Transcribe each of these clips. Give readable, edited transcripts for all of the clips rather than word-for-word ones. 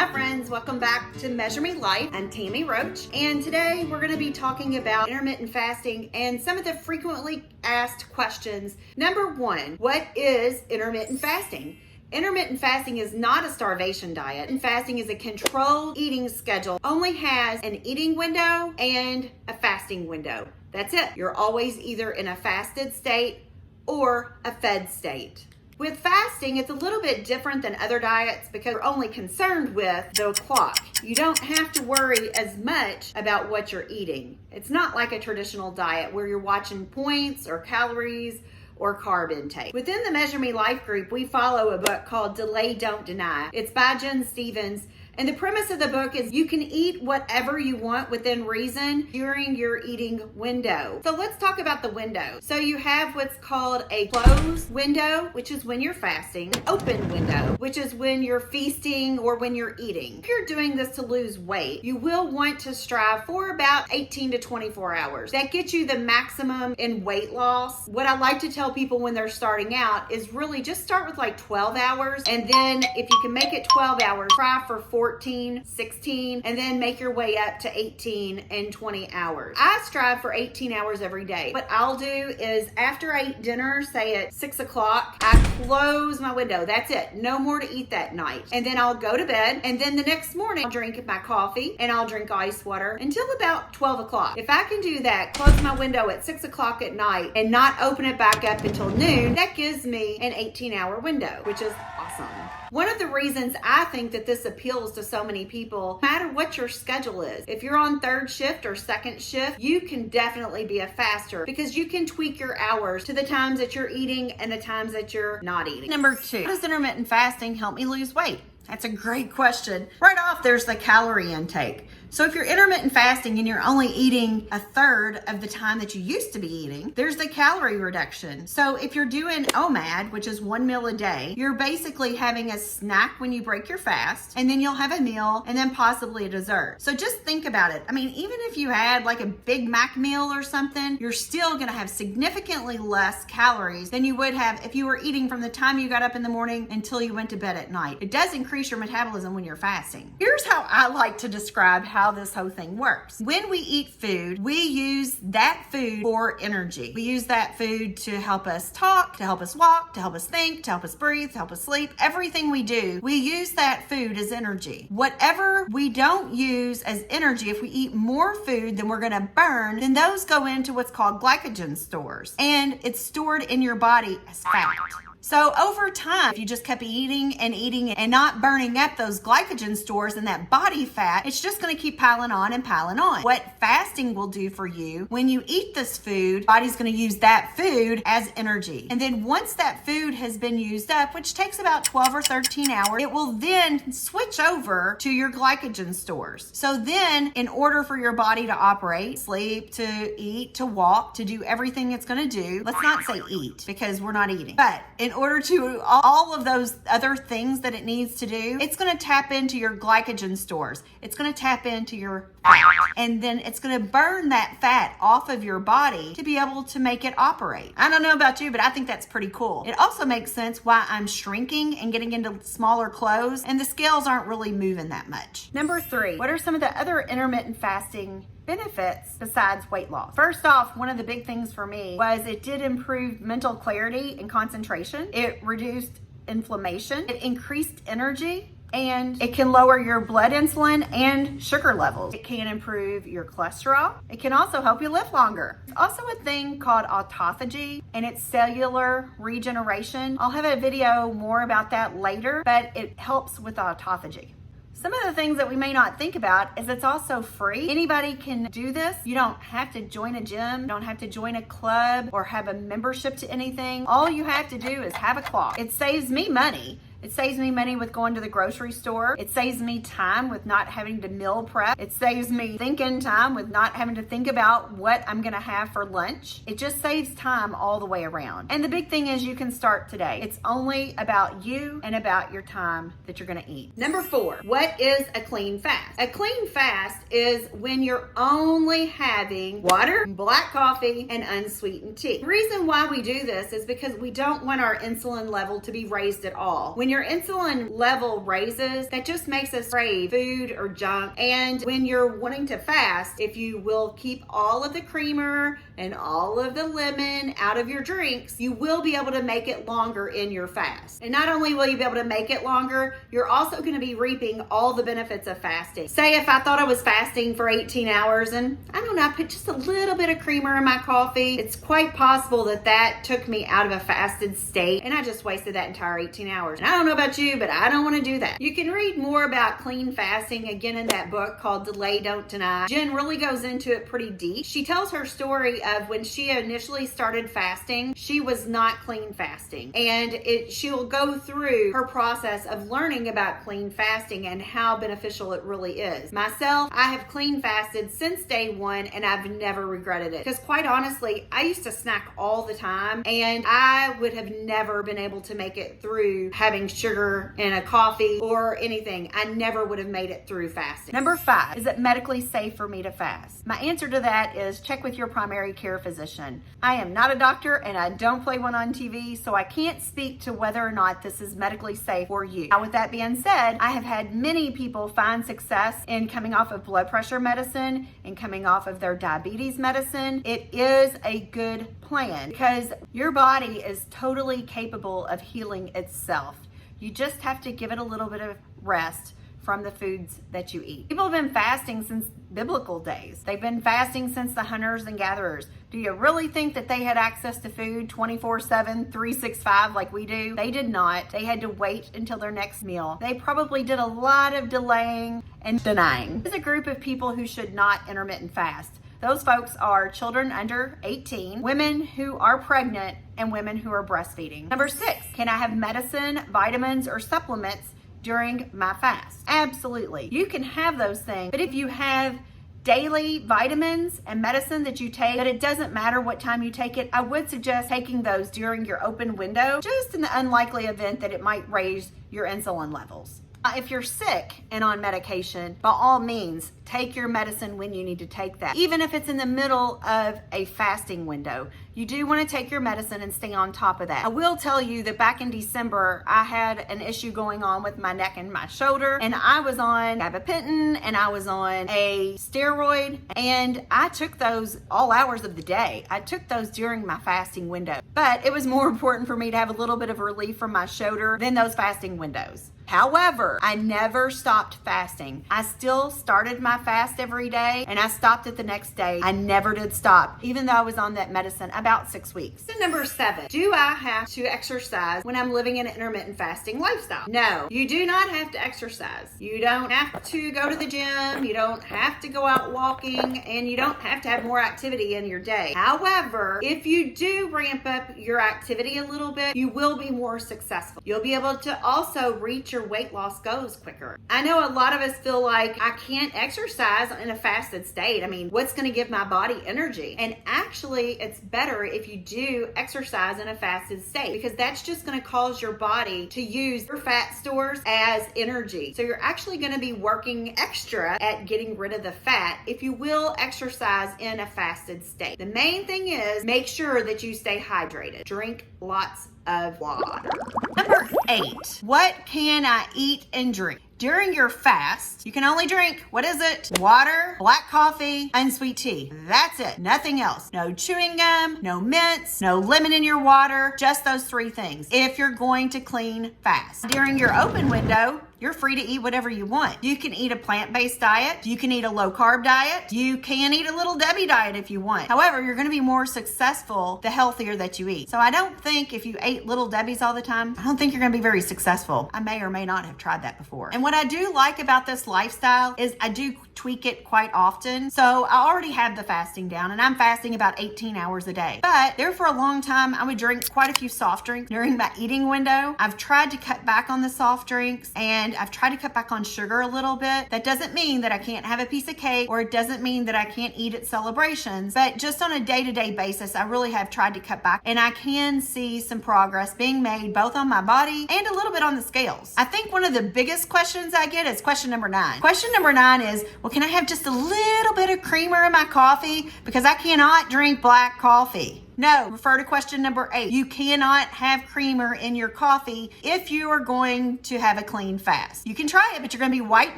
Hi friends, welcome back to Measure Me Life. I'm Tammy Roach, and today we're going to be talking about intermittent fasting and some of the frequently asked questions. Number one, what is intermittent fasting? Intermittent fasting is not a starvation diet. And fasting is a controlled eating schedule. Only has an eating window and a fasting window. That's it. You're always either in a fasted state or a fed state. With fasting, it's a little bit different than other diets because you're only concerned with the clock. You don't have to worry as much about what you're eating. It's not like a traditional diet where you're watching points or calories or carb intake. Within the Measure Me Life group, we follow a book called Delay, Don't Deny. It's by Jen Stevens. And the premise of the book is you can eat whatever you want within reason during your eating window. So let's talk about the window. So you have what's called a closed window, which is when you're fasting, an open window, which is when you're feasting or when you're eating. If you're doing this to lose weight, you will want to strive for about 18 to 24 hours. That gets you the maximum in weight loss. What I like to tell people when they're starting out is really just start with like 12 hours. And then if you can make it 12 hours, try for 14, 16, and then make your way up to 18 and 20 hours. I strive for 18 hours every day. What I'll do is after I eat dinner, say at 6 o'clock, I close my window. That's it. No more to eat that night. And then I'll go to bed. And then the next morning, I'll drink my coffee and I'll drink ice water until about 12 o'clock. If I can do that, close my window at 6 o'clock at night and not open it back up until noon, that gives me an 18-hour window, which is awesome. One of the reasons I think that this appeals to so many people, no matter what your schedule is, if you're on third shift or second shift, you can definitely be a faster because you can tweak your hours to the times that you're eating and the times that you're not eating. Number two, how does intermittent fasting help me lose weight? That's a great question. Right off, there's the calorie intake. So if you're intermittent fasting and you're only eating a third of the time that you used to be eating, there's the calorie reduction. So if you're doing OMAD, which is 1 meal a day, you're basically having a snack when you break your fast, and then you'll have a meal and then possibly a dessert. So just think about it. I mean, even if you had like a Big Mac meal or something, you're still gonna have significantly less calories than you would have if you were eating from the time you got up in the morning until you went to bed at night. It does increase your metabolism when you're fasting. Here's how I like to describe how this whole thing works. When we eat food, we use that food for energy. We use that food to help us talk, to help us walk, to help us think, to help us breathe, to help us sleep. Everything we do, we use that food as energy. Whatever we don't use as energy, if we eat more food than we're gonna burn, then those go into what's called glycogen stores. And it's stored in your body as fat. So over time, if you just kept eating and not burning up those glycogen stores and that body fat, it's just going to keep piling on and piling on. What fasting will do for you, when you eat this food, body's going to use that food as energy. And then once that food has been used up, which takes about 12 or 13 hours, it will then switch over to your glycogen stores. So then in order for your body to operate, sleep, to eat, to walk, to do everything it's going to do, let's not say eat because we're not eating, but in order to all of those other things that it needs to do, it's going to tap into your glycogen stores. It's going to tap into your fat. And then it's going to burn that fat off of your body to be able to make it operate. I don't know about you, but I think that's pretty cool. It also makes sense why I'm shrinking and getting into smaller clothes and the scales aren't really moving that much. Number three, what are some of the other intermittent fasting benefits besides weight loss? First off, one of the big things for me was it did improve mental clarity and concentration. It reduced inflammation. It increased energy. And it can lower your blood insulin and sugar levels. It can improve your cholesterol. It can also help you live longer. It's also a thing called autophagy, and it's cellular regeneration. I'll have a video more about that later, but it helps with autophagy. Some of the things that we may not think about is it's also free. Anybody can do this. You don't have to join a gym. You don't have to join a club or have a membership to anything. All you have to do is have a clock. It saves me money. It saves me money with going to the grocery store. It saves me time with not having to meal prep. It saves me thinking time with not having to think about what I'm gonna have for lunch. It just saves time all the way around. And the big thing is you can start today. It's only about you and about your time that you're gonna eat. Number 4, what is a clean fast? A clean fast is when you're only having water, black coffee, and unsweetened tea. The reason why we do this is because we don't want our insulin level to be raised at all. When your insulin level raises, that just makes us crave food or junk. And when you're wanting to fast, if you will keep all of the creamer and all of the lemon out of your drinks, you will be able to make it longer in your fast. And not only will you be able to make it longer, you're also going to be reaping all the benefits of fasting. Say if I thought I was fasting for 18 hours and I don't know, I put just a little bit of creamer in my coffee, it's quite possible that that took me out of a fasted state and I just wasted that entire 18 hours. And I don't know about you, but I don't want to do that. You can read more about clean fasting again in that book called Delay, Don't Deny. Jen really goes into it pretty deep. She tells her story of when she initially started fasting, she was not clean fasting. And she'll go through her process of learning about clean fasting and how beneficial it really is. Myself, I have clean fasted since day one and I've never regretted it. Because quite honestly, I used to snack all the time and I would have never been able to make it through having sugar in a coffee or anything. I never would have made it through fasting. Number 5, is it medically safe for me to fast? My answer to that is check with your primary care physician. I am not a doctor and I don't play one on TV, so I can't speak to whether or not this is medically safe for you. Now, with that being said, I have had many people find success in coming off of blood pressure medicine and coming off of their diabetes medicine. It is a good plan because your body is totally capable of healing itself. You just have to give it a little bit of rest from the foods that you eat. People have been fasting since biblical days. They've been fasting since the hunters and gatherers. Do you really think that they had access to food 24/7, 365 like we do? They did not. They had to wait until their next meal. They probably did a lot of delaying and denying. There's a group of people who should not intermittent fast. Those folks are children under 18, women who are pregnant, and women who are breastfeeding. Number 6, can I have medicine, vitamins, or supplements during my fast? Absolutely. You can have those things, but if you have daily vitamins and medicine that you take, but it doesn't matter what time you take it, I would suggest taking those during your open window, just in the unlikely event that it might raise your insulin levels. If you're sick and on medication, by all means, take your medicine when you need to take that. Even if it's in the middle of a fasting window, you do want to take your medicine and stay on top of that. I will tell you that back in December, I had an issue going on with my neck and my shoulder, and I was on gabapentin and I was on a steroid, and I took those all hours of the day. I took those during my fasting window, but it was more important for me to have a little bit of relief from my shoulder than those fasting windows. However, I never stopped fasting. I still started my fast every day and I stopped it the next day. I never did stop, even though I was on that medicine about 6 weeks. So number 7, do I have to exercise when I'm living an intermittent fasting lifestyle? No, you do not have to exercise. You don't have to go to the gym. You don't have to go out walking, and you don't have to have more activity in your day. However, if you do ramp up your activity a little bit, you will be more successful. You'll be able to also reach your weight loss goals quicker. I know a lot of us feel like I can't exercise in a fasted state. I mean, what's going to give my body energy? And actually, it's better if you do exercise in a fasted state, because that's just going to cause your body to use your fat stores as energy. So you're actually going to be working extra at getting rid of the fat if you will exercise in a fasted state. The main thing is make sure that you stay hydrated. Drink lots of water. Number 8, what can I eat and drink? During your fast, you can only drink, what is it? Water, black coffee, and sweet tea. That's it. Nothing else. No chewing gum, no mints, no lemon in your water, just those 3 things if you're going to clean fast. During your open window, you're free to eat whatever you want. You can eat a plant-based diet. You can eat a low-carb diet. You can eat a Little Debbie diet if you want. However, you're going to be more successful the healthier that you eat. So I don't think if you ate Little Debbie's all the time, I don't think you're going to be very successful. I may or may not have tried that before. And what I do like about this lifestyle is I do tweak it quite often. So I already have the fasting down, and I'm fasting about 18 hours a day. But there for a long time, I would drink quite a few soft drinks during my eating window. I've tried to cut back on the soft drinks, and I've tried to cut back on sugar a little bit. That doesn't mean that I can't have a piece of cake, or it doesn't mean that I can't eat at celebrations, but just on a day-to-day basis, I really have tried to cut back, and I can see some progress being made both on my body and a little bit on the scales. I think one of the biggest questions I get is question number 9. Question number 9 is, well, well, can I have just a little bit of creamer in my coffee? Because I cannot drink black coffee. No, refer to question number 8. You cannot have creamer in your coffee if you are going to have a clean fast. You can try it, but you're going to be white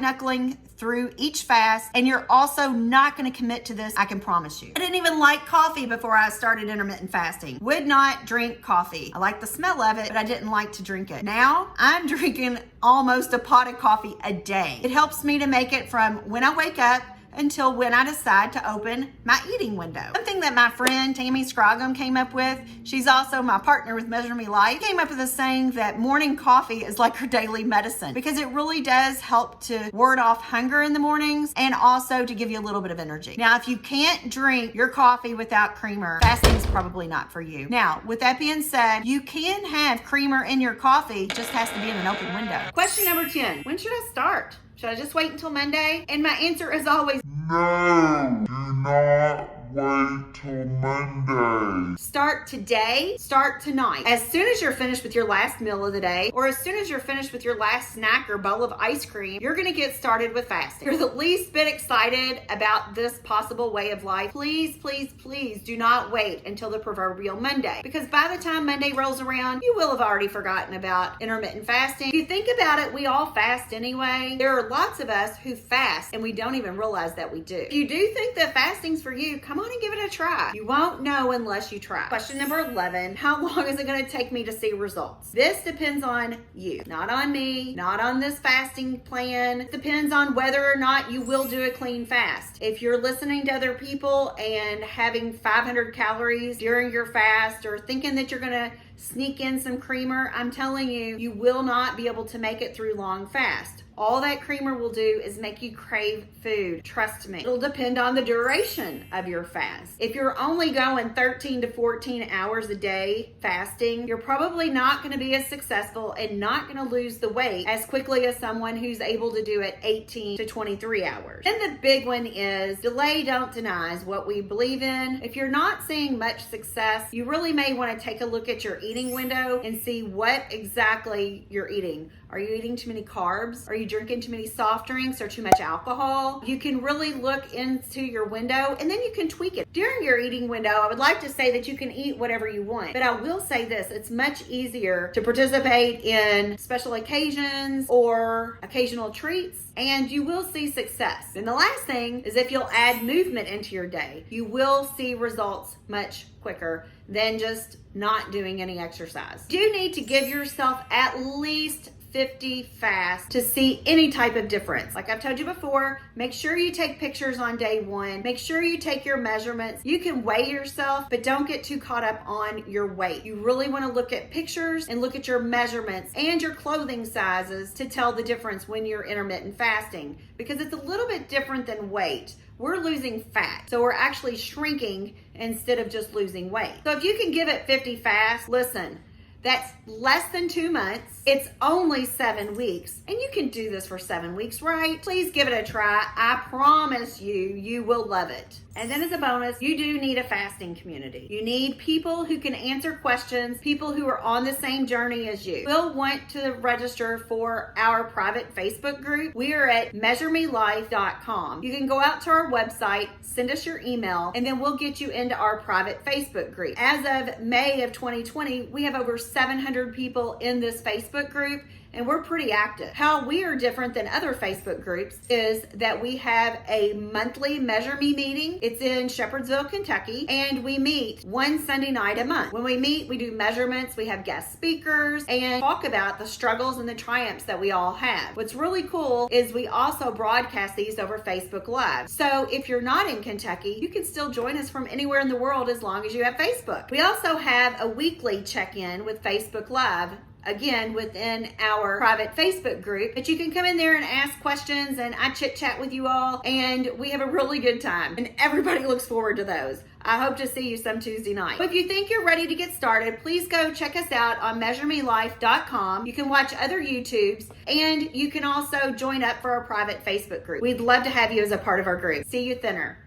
knuckling through each fast, and you're also not going to commit to this, I can promise you. I didn't even like coffee before I started intermittent fasting. Would not drink coffee. I like the smell of it, but I didn't like to drink it. Now I'm drinking almost a pot of coffee a day. It helps me to make it from when I wake up until when I decide to open my eating window. Something that my friend Tammy Scroggum came up with, she's also my partner with MeasureMeLife, came up with a saying that morning coffee is like her daily medicine because it really does help to ward off hunger in the mornings and also to give you a little bit of energy. Now, if you can't drink your coffee without creamer, fasting is probably not for you. Now, with that being said, you can have creamer in your coffee, just has to be in an open window. Question number 10, when should I start? Should I just wait until Monday? And my answer is always no, do not wait till Monday. Start today, start tonight. As soon as you're finished with your last meal of the day, or as soon as you're finished with your last snack or bowl of ice cream, you're gonna get started with fasting. If you're the least bit excited about this possible way of life, please, please, please do not wait until the proverbial Monday. Because by the time Monday rolls around, you will have already forgotten about intermittent fasting. If you think about it, we all fast anyway. There are lots of us who fast and we don't even realize that we do. If you do think that fasting's for you, come on and give it a try. You won't know unless you try. Question number 11, how long is it going to take me to see results? This depends on you, not on me, not on this fasting plan. It depends on whether or not you will do a clean fast. If you're listening to other people and having 500 calories during your fast or thinking that you're going to sneak in some creamer, I'm telling you, you will not be able to make it through long fast. All that creamer will do is make you crave food. Trust me. It'll depend on the duration of your fast. If you're only going 13 to 14 hours a day fasting, you're probably not going to be as successful and not going to lose the weight as quickly as someone who's able to do it 18 to 23 hours. And the big one is delay, don't deny is what we believe in. If you're not seeing much success, you really may want to take a look at your eating window and see what exactly you're eating. Are you eating too many carbs? Are you drinking too many soft drinks or too much alcohol? You can really look into your window and then you can tweak it. During your eating window, I would like to say that you can eat whatever you want, but I will say this, it's much easier to participate in special occasions or occasional treats, and you will see success. And the last thing is if you'll add movement into your day, you will see results much quicker than just not doing any exercise. You need to give yourself at least 50 fasts to see any type of difference. Like I've told you before, make sure you take pictures on day 1. Make sure you take your measurements. You can weigh yourself, but don't get too caught up on your weight. You really want to look at pictures and look at your measurements and your clothing sizes to tell the difference when you're intermittent fasting, because it's a little bit different than weight. We're losing fat, so we're actually shrinking instead of just losing weight. So if you can give it 50 fasts, listen, that's less than 2 months. It's only 7 weeks. And you can do this for 7 weeks, right? Please give it a try. I promise you, you will love it. And then as a bonus, you do need a fasting community. You need people who can answer questions, people who are on the same journey as you. You'll want to register for our private Facebook group. We are at MeasureMeLife.com. You can go out to our website, send us your email, and then we'll get you into our private Facebook group. As of May of 2020, we have over 700 people in this Facebook group, and we're pretty active. How we are different than other Facebook groups is that we have a monthly Measure Me meeting. It's in Shepherdsville, Kentucky, and we meet one Sunday night a month. When we meet, we do measurements, we have guest speakers, and talk about the struggles and the triumphs that we all have. What's really cool is we also broadcast these over Facebook Live. So if you're not in Kentucky, you can still join us from anywhere in the world as long as you have Facebook. We also have a weekly check-in with Facebook Live, again, within our private Facebook group, but you can come in there and ask questions, and I chit chat with you all, and we have a really good time, and everybody looks forward to those. I hope to see you some Tuesday night. But if you think you're ready to get started, please go check us out on MeasureMeLife.com. You can watch other YouTubes, and you can also join up for our private Facebook group. We'd love to have you as a part of our group. See you thinner.